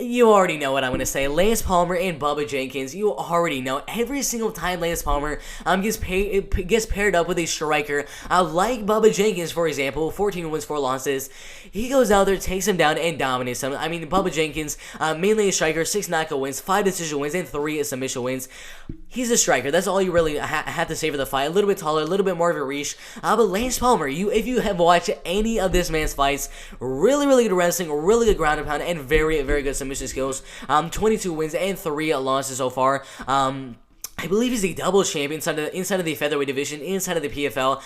you already know what I'm going to say. Lance Palmer and Bubba Jenkins, you already know. Every single time Lance Palmer gets paired up with a striker, like Bubba Jenkins, for example, 14 wins, 4 losses, he goes out there, takes him down, and dominates him. I mean, Bubba Jenkins, mainly a striker, 6 knockout wins, 5 decision wins, and 3 submission wins. He's a striker. That's all you really have to say for the fight. A little bit taller, a little bit more of a reach. But Lance Palmer, if you have watched any of this man's fights, really, really good wrestling, really good ground and pound, and very, very good submission skills. 22 wins and 3 losses so far. I believe he's a double champion inside of the featherweight division, inside of the PFL.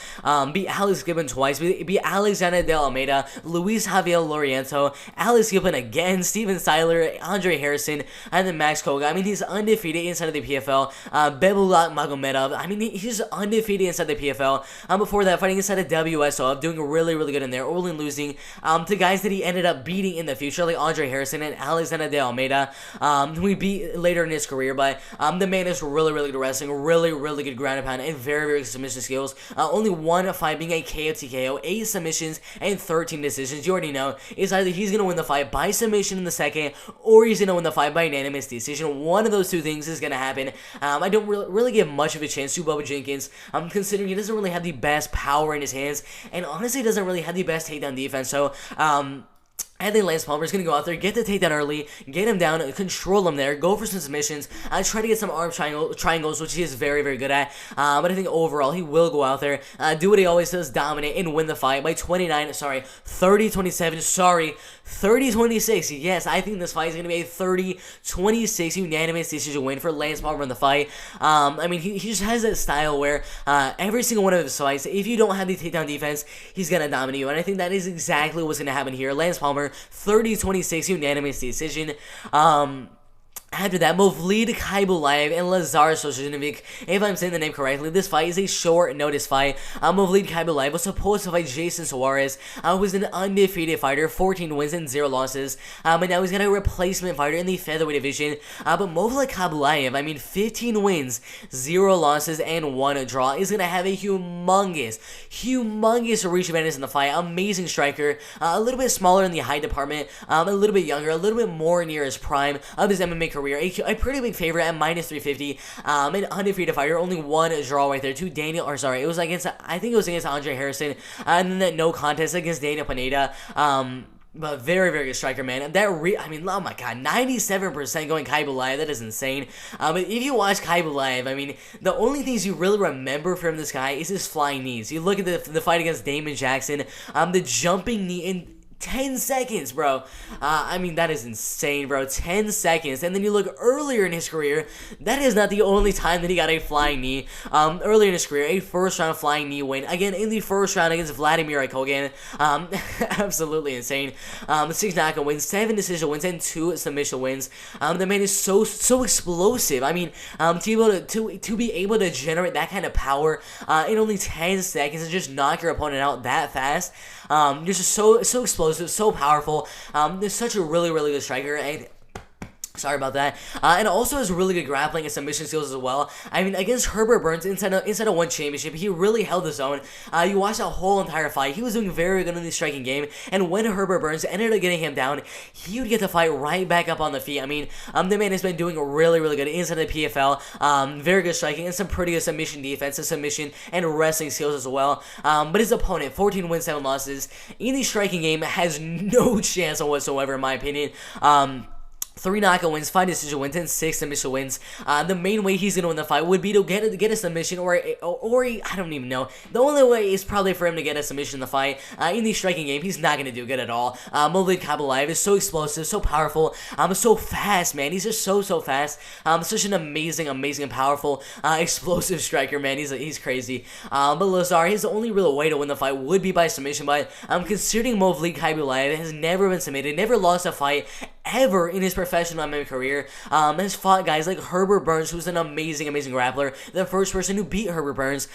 Beat Alex Gibbon twice, beat Alexander De Almeida, Luis Javier Loriento, Alex Gibbon again, Steven Seiler, Andre Harrison, and then Max Koga. I mean, he's undefeated inside of the PFL. Bebulak Magomedov, I mean, he's undefeated inside the PFL. Before that, fighting inside of WSOF, doing really, really good in there, only losing to guys that he ended up beating in the future, like Andre Harrison and Alexander De Almeida, who he beat later in his career. But the man is really, really good wrestling, really, really good ground and pound, and very, very good submission skills. Only one fight being a KO TKO, 8 submissions, and 13 decisions. You already know, it's either he's going to win the fight by submission in the second, or he's going to win the fight by unanimous decision. One of those two things is going to happen. I don't really give much of a chance to Bubba Jenkins, considering he doesn't really have the best power in his hands, and honestly doesn't really have the best takedown defense. So, I think Lance Palmer is going to go out there, get the takedown early, get him down, control him there, go for some submissions, try to get some arm triangles, which he is very, very good at. But I think overall, he will go out there, do what he always does, dominate, and win the fight by 30-27, 30-26. Yes, I think this fight is going to be a 30-26 unanimous decision win for Lance Palmer in the fight. I mean, he just has that style where every single one of his fights, if you don't have the takedown defense, he's going to dominate you. And I think that is exactly what's going to happen here. Lance Palmer, 30-26 unanimous decision. After that, Movlid Kaiba and Lazar Socialista, if I'm saying the name correctly, this fight is a short notice fight. Movlid Kaiba was supposed to fight Jason Suarez, who is an undefeated fighter, 14 wins and 0 losses, but now he's got a replacement fighter in the featherweight division. But Movlid Kaiba, I mean, 15 wins, 0 losses, and 1 draw, is going to have a humongous reach advantage in the fight. Amazing striker, a little bit smaller in the height department, a little bit younger, a little bit more near his prime of his MMA career. A pretty big favorite at -350. An undefeated fighter, only 1 draw right there to Daniel, or sorry, it was against, I think it was against Andre Harrison, and then that no contest against Daniel Pineda. But very, very good striker, man. I mean, oh my god, 97% going Kaiba live. That is insane. But if you watch Kaiba live, I mean, the only things you really remember from this guy is his flying knees. You look at the fight against Damon Jackson, the jumping knee in 10 seconds, bro. I mean, that is insane, bro. 10 seconds. And then you look earlier in his career, that is not the only time that he got a flying knee. Earlier in his career, a first-round flying knee win. Again, in the first round against Vladimir Kogan. Absolutely insane. 6 knockout wins, 7 decision wins, and 2 submission wins. The man is so explosive. I mean, to be able to generate that kind of power in only 10 seconds and just knock your opponent out that fast. You're just so explosive, so powerful. There's such a really, really good striker, and sorry about that. And also has really good grappling and submission skills as well. I mean, against Herbert Burns inside of one championship, he really held his own. You watch that whole entire fight. He was doing very good in the striking game. And when Herbert Burns ended up getting him down, he would get the fight right back up on the feet. I mean, the man has been doing really, really good inside the PFL. Very good striking and some pretty good submission defense and submission and wrestling skills as well. But his opponent, 14 wins, 7 losses, in the striking game, has no chance whatsoever, in my opinion. 3 knockout wins, 5 decision wins, and 6 submission wins. The main way he's gonna win the fight would be to get a submission, or I don't even know. The only way is probably for him to get a submission in the fight. In the striking game, he's not gonna do good at all. Movlid Kaiba is so explosive, so powerful, so fast, man. He's just so fast. Such an amazing, and powerful, explosive striker, man. He's crazy. But Lazar, his only real way to win the fight would be by submission. But considering Movlid Kaiba has never been submitted, never lost a fight ever in his professional MMA career, has fought guys like Herbert Burns, who's an amazing grappler, the first person who beat Herbert Burns.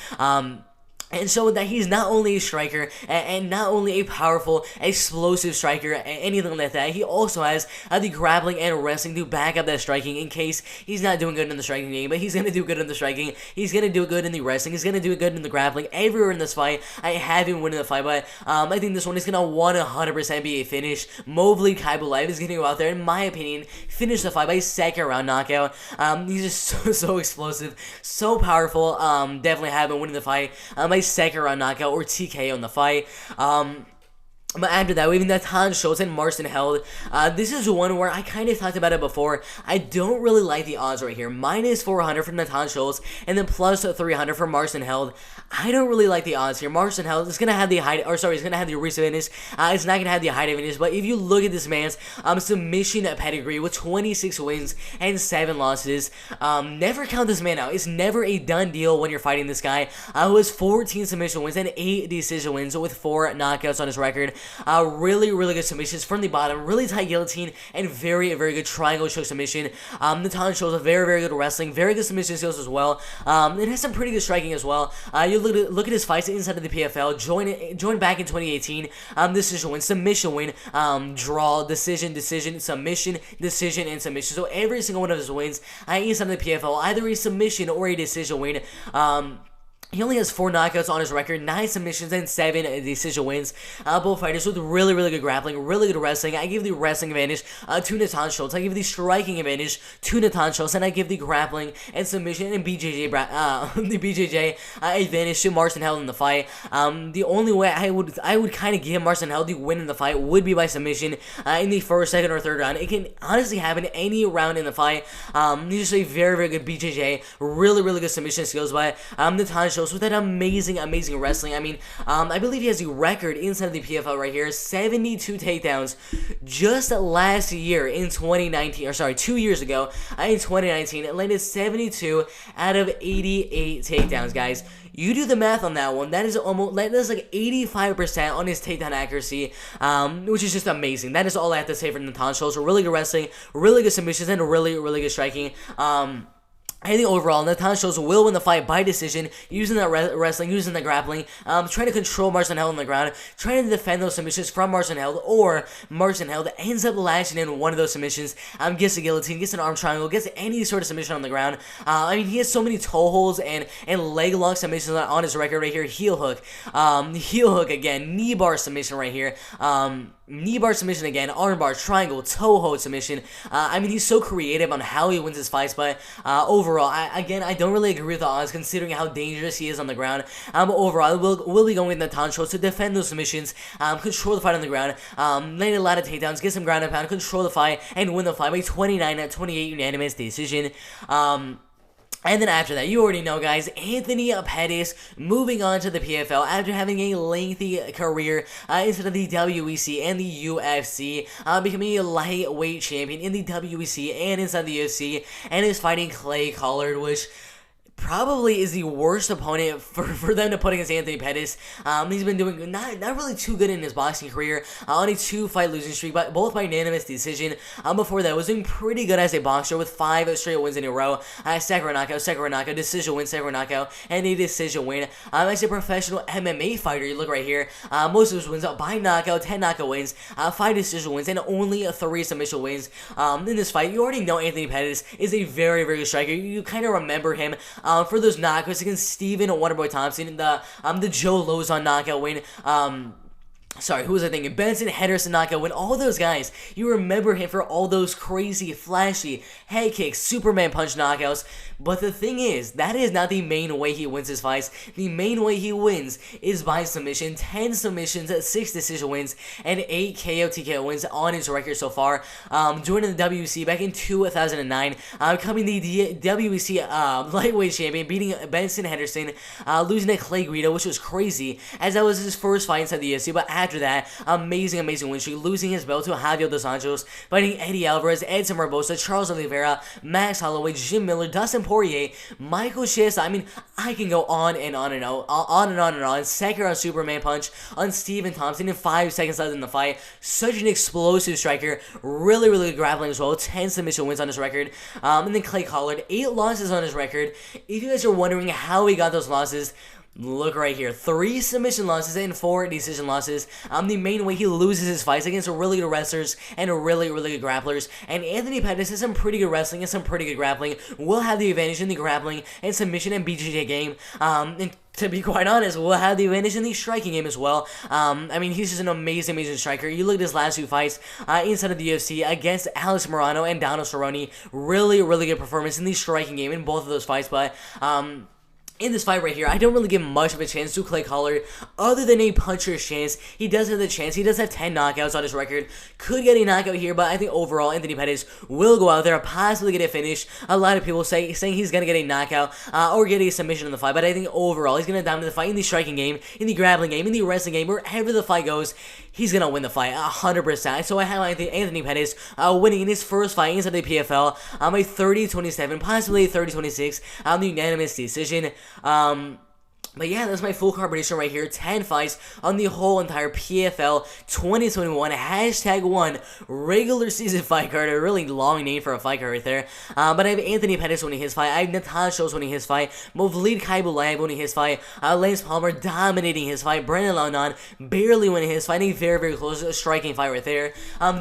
and showing that he's not only a striker and not only a powerful, explosive striker and anything like that, he also has the grappling and wrestling to back up that striking in case he's not doing good in the striking game, but he's going to do good in the striking, he's going to do good in the wrestling, he's going to do good in the grappling, everywhere in this fight. I have him winning the fight, but I think this one is going to 100% be a finish. Mobley Kaiba Life is going to go out there, in my opinion, finish the fight by second round knockout. He's just so explosive, so powerful. Definitely have him winning the fight. Second round knockout or TKO in the fight. But after that, we have Natan Schultz and Marston held. This is one where I kind of talked about it before. I don't really like the odds right here. Minus 400 for Natan Schultz, and then plus 300 for Marston held. I don't really like the odds here. Marston held is gonna have the height, or sorry, he's gonna have the reach advantage. It's not gonna have the height advantage. But if you look at this man's submission pedigree with 26 wins and 7 losses, never count this man out. It's never a done deal when you're fighting this guy. Who has 14 submission wins and 8 decision wins with 4 knockouts on his record. Really good submissions from the bottom, really tight guillotine, and very good triangle choke submission. Natan shows a very good wrestling, very good submission skills as well. It has some pretty good striking as well. You look at his fights inside of the PFL. Joined back in 2018. Decision win, submission win, draw, decision, submission, decision, and submission. So every single one of his wins inside of the PFL, either a submission or a decision win. He only has 4 knockouts on his record, 9 submissions, and 7 decision wins. Both fighters with really good grappling, really good wrestling. I give the wrestling advantage to Natan Schultz. I give the striking advantage to Natan Schultz, and I give the grappling and submission and BJJ advantage to Marston held in the fight. The only way I would kind of give Marston held the win in the fight would be by submission in the first, second, or third round. It can honestly happen any round in the fight. He's just a very good BJJ, really good submission skills by Natan Schultz with that amazing wrestling. I mean, I believe he has the record inside of the PFL right here, 72 takedowns just last year in 2019, or sorry, 2 years ago in 2019. It landed 72 out of 88 takedowns, guys. You do the math on that one. That is like 85% on his takedown accuracy, which is just amazing. That is all I have to say for Natan Schultz. Really good wrestling, really good submissions, and really good striking. I think overall, Natan Schultz will win the fight by decision, using that wrestling, using the grappling, trying to control Marston held on the ground, trying to defend those submissions from Marston held, or Marston held ends up lashing in one of those submissions, gets a guillotine, gets an arm triangle, gets any sort of submission on the ground. I mean, he has so many toe holds and leg lock submissions on his record right here. Heel hook again, knee bar submission right here. Knee bar submission again, arm bar, triangle, toe hold submission. I mean, he's so creative on how he wins his fights, but overall, I don't really agree with the odds considering how dangerous he is on the ground. Overall, we'll be going with Natan Schultz to defend those submissions, control the fight on the ground, land a lot of takedowns, get some ground and pound, control the fight, and win the fight by 29-28 unanimous decision. And then after that, you already know, guys, Anthony Pettis moving on to the PFL after having a lengthy career instead of the WEC and the UFC, becoming a lightweight champion in the WEC and inside the UFC, and is fighting Clay Collard, which probably is the worst opponent for them to put against Anthony Pettis. He's been doing not really too good in his boxing career, on a 2-fight losing streak, but both by unanimous decision. Before that, was doing pretty good as a boxer with 5 straight wins in a row. Second round knockout, decision win, second round knockout, and a decision win. As a professional MMA fighter, you look right here, most of his wins by knockout, 10 knockout wins, 5 decision wins, and only 3 submission wins. In this fight, you already know Anthony Pettis is a very good striker. You kind of remember him for those knockouts against Steven Wonderboy Thompson, the Joe Lozon knockout win. Sorry, who was I thinking? Benson Henderson knockout win. All those guys, you remember him for all those crazy, flashy head kicks, Superman punch knockouts. But the thing is, that is not the main way he wins his fights. The main way he wins is by submission. 10 submissions, 6 decision wins, and 8 KO TKO wins on his record so far. Joining the WC back in 2009, becoming the WC lightweight champion, beating Benson Henderson, losing to Clay Guida, which was crazy, as that was his first fight inside the UFC. But after that, amazing win streak, losing his belt to Javier Dos Anjos, fighting Eddie Alvarez, Edson Barbosa, Charles Oliveira, Max Holloway, Jim Miller, Dustin Poirier, Michael Chiesa. I mean, I can go on and on and on. Second round Superman punch on Steven Thompson in 5 seconds left in the fight. Such an explosive striker, really good grappling as well. 10 submission wins on his record. And then Clay Collard, 8 losses on his record. If you guys are wondering how he got those losses, Look right here, 3 submission losses and 4 decision losses. The main way he loses his fights against really good wrestlers and really good grapplers. And Anthony Pettis has some pretty good wrestling and some pretty good grappling. Will have the advantage in the grappling and submission and BJJ game. And to be quite honest, will have the advantage in the striking game as well. I mean, he's just an amazing striker. You look at his last 2 fights inside of the UFC against Alex Morano and Donald Cerrone. Really good performance in the striking game in both of those fights, but in this fight right here, I don't really give much of a chance to Clay Collard other than a puncher's chance. He does have the chance. He does have 10 knockouts on his record. Could get a knockout here, but I think overall Anthony Pettis will go out there, possibly get a finish. A lot of people saying he's going to get a knockout or get a submission in the fight, but I think overall he's going to dominate the fight in the striking game, in the grappling game, in the wrestling game, wherever the fight goes. He's going to win the fight 100%. So I have Anthony Pettis winning in his first fight inside the PFL, a 30-27, possibly a 30-26, the unanimous decision. But yeah, that's my full card prediction right here. 10 fights on the whole entire PFL 2021 #1 regular season fight card. A really long name for a fight card right there. But I have Anthony Pettis winning his fight. I have Natan winning his fight. Movlid Kaiba winning his fight. Lance Palmer dominating his fight. Brendan Launon barely winning his fight. A very close striking fight right there.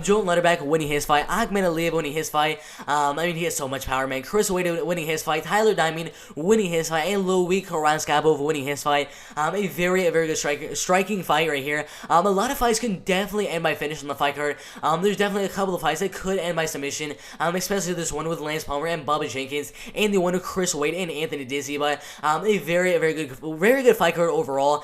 Joel Lutterback winning his fight. Ahmed Aliyev winning his fight. I mean, he has so much power, man. Chris Wade winning his fight. Tyler Diamond winning his fight. And Louis Karanskabov winning his fight. A very good striking fight right here. A lot of fights can definitely end by finish on the fight card. There's definitely a couple of fights that could end by submission, especially this one with Lance Palmer and Bubba Jenkins, and the one with Chris Wade and Anthony Dizzy. But a very good fight card overall.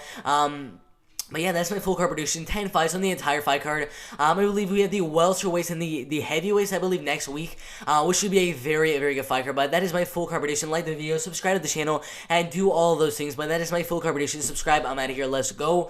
But yeah, that's my full card prediction. 10 fights on the entire fight card. I believe we have the welterweights and the heavyweights, I believe, next week, which should be a very good fight card. But that is my full card prediction. Like the video, subscribe to the channel, and do all of those things. But that is my full card prediction. Subscribe. I'm out of here. Let's go.